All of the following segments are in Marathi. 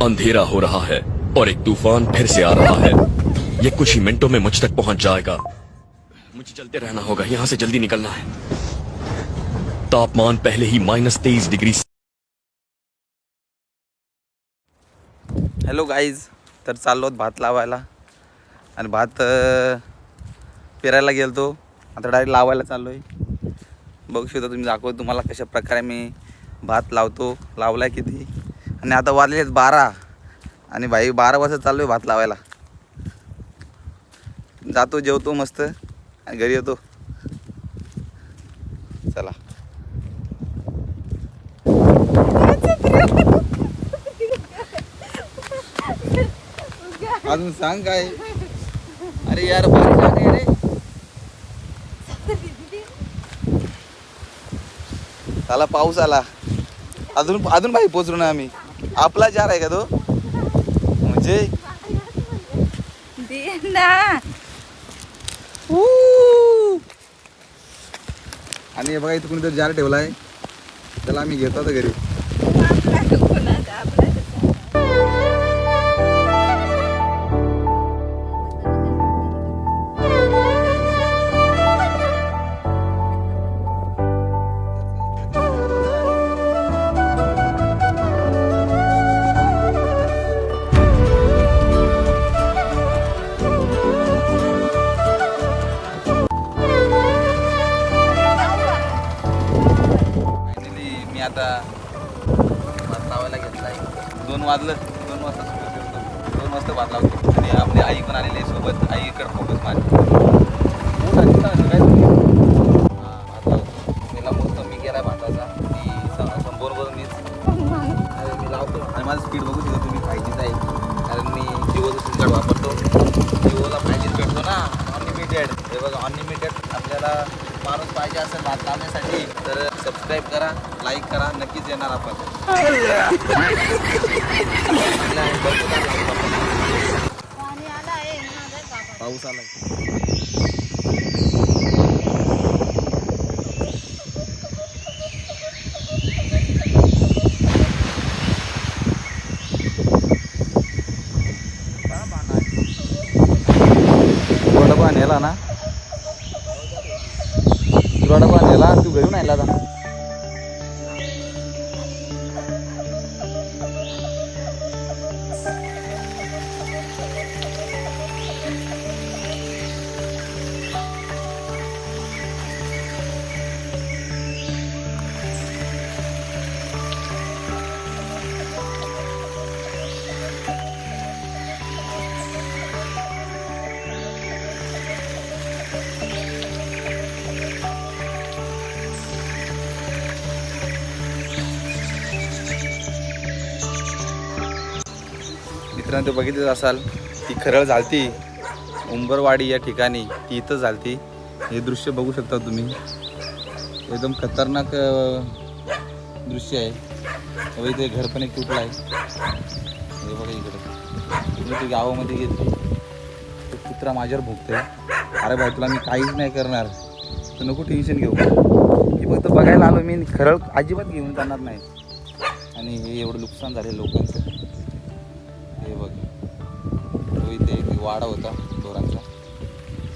अंधेरा हो रहा है और एक तूफान फिर से आ रहा है। ये कुछ ही मिनटों में मुझ तक पहुंच जाएगा। मुझे चलते रहना होगा, यहाँ से जल्दी निकलना है। तापमान पहले ही -23 डिग्री। हॅलो गाईज, तर चाललो भात लावायला आणि भात पेरायला गेलतो, आता डायरेक्ट लावायला चाललो आहे. बघू शकता तुम्ही, दाखवतो तुम्हाला कशा प्रकारे मी भात लावतो, लावलाय किती. आणि आता वाजले 12 आणि भाई 12 वाजता चाललो आहे भात लावायला. जातो, जेवतो मस्त आणि घरी येतो. चला. अजून सांग काय. अरे यार बारिश आ गई रे. त्याला पाऊस आला. अजून भाई पोचलो ना आम्ही. आपला जार आहे का तो म्हणजे आणि हे बघा इथं कोणीतरी जार ठेवलाय, त्याला आम्ही घेतो आता घरी. मी आता भात लावायला घेतला आहे. 2 वाजलं, 2 वाजता सुरू करतो. 2 वाजता भात लावतो आणि आपली आई पण आलेली आहे सोबत. आईकडे फोकस माझी भात लावतो. त्याला मस्त मी केला भाताचा ती संपूर्ण मी लावतो आणि माझं स्पीड बघू शकतो तुम्ही. 5Gच आहे, कारण मी जिओचं सिम कार्ड वापरतो. जिओला 5G भेटतो ना, अनलिमिटेड. हे बघा अनलिमिटेड. आपल्याला माणूस पाहिजे असेल भात लावण्यासाठी तर सबस्क्राईब करा, लाईक करा, नक्कीच येणार आपण. पाऊस आलाय. डबा नेला ना, तुला डबा नेला, तू घेऊन आला आता. मित्रांनो, बघितलं असाल ती खरळ झालती उंबरवाडी या ठिकाणी, ती इथं झालती. हे दृश्य बघू शकता तुम्ही, एकदम खतरनाक दृश्य आहे. इथे घर पण एक तुटलं आहे. हे बघा इकडे मी ती गावामध्ये घेतली, तो कुत्रा माझ्यावर भोगतोय. अरे भाई तुला मी काहीच नाही करणार, तर नको टेन्शन घेऊ. मी फक्त बघायला आलो, मी खरळ अजिबात घेऊन जाणार नाही. आणि हे एवढं नुकसान झालं लोकांचं. हे बघ, तो इथे एक वाडा होता ढोरांचा,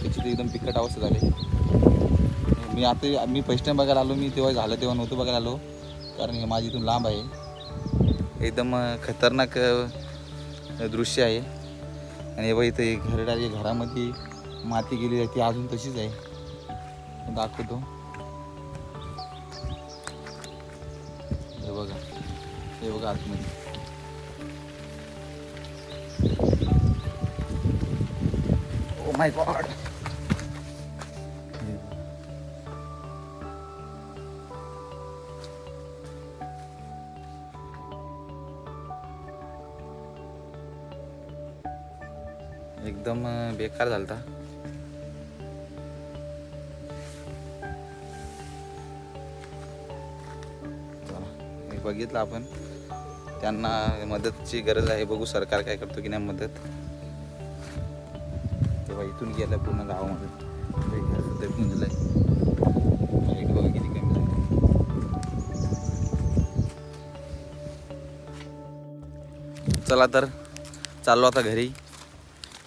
त्याची तर एकदम बिकट अवस्था झाली. मी फर्स्ट टाईम बघायला आलो, मी तेव्हा झालं तेव्हा नव्हतं बघायला आलो, कारण हे माझी इथून लांब आहे. एकदम खतरनाक दृश्य आहे. आणि हे बघ इथे घरामध्ये माती गेली आहे, ती अजून तशीच आहे. दाखवतो, हे बघा आतमध्ये. Oh my God. एकदम बेकार झालता. बघितलं आपण, त्यांना मदतची गरज आहे. बघू सरकार काय करतो की नाही मदत. तेव्हा इथून गेलं पूर्ण गावामध्ये घर दिलंय. बघा किती कमी झालं. चला तर चाललो आता घरी.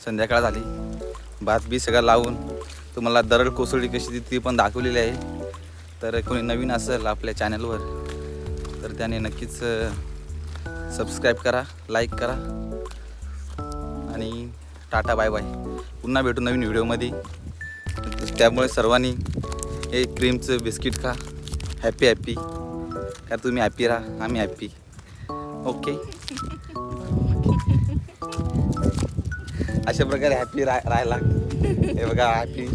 संध्याकाळ झाली. भात बी सगळं लावून तुम्हाला दरड कोसळली कशी ती पण दाखवलेली आहे. तर कोणी नवीन असेल आपल्या चॅनलवर तर त्याने नक्कीच सबस्क्राईब करा, लाईक करा आणि टाटा बाय बाय. पुन्हा भेटू नवीन व्हिडिओमध्ये. त्यामुळे सर्वांनी हे क्रीमचं बिस्किट खा. Happy happy. का तुम्ही हॅपी राहा, आम्ही हॅपी. ओके. अशा प्रकारे हॅपी राहायला. हे बघा हॅपी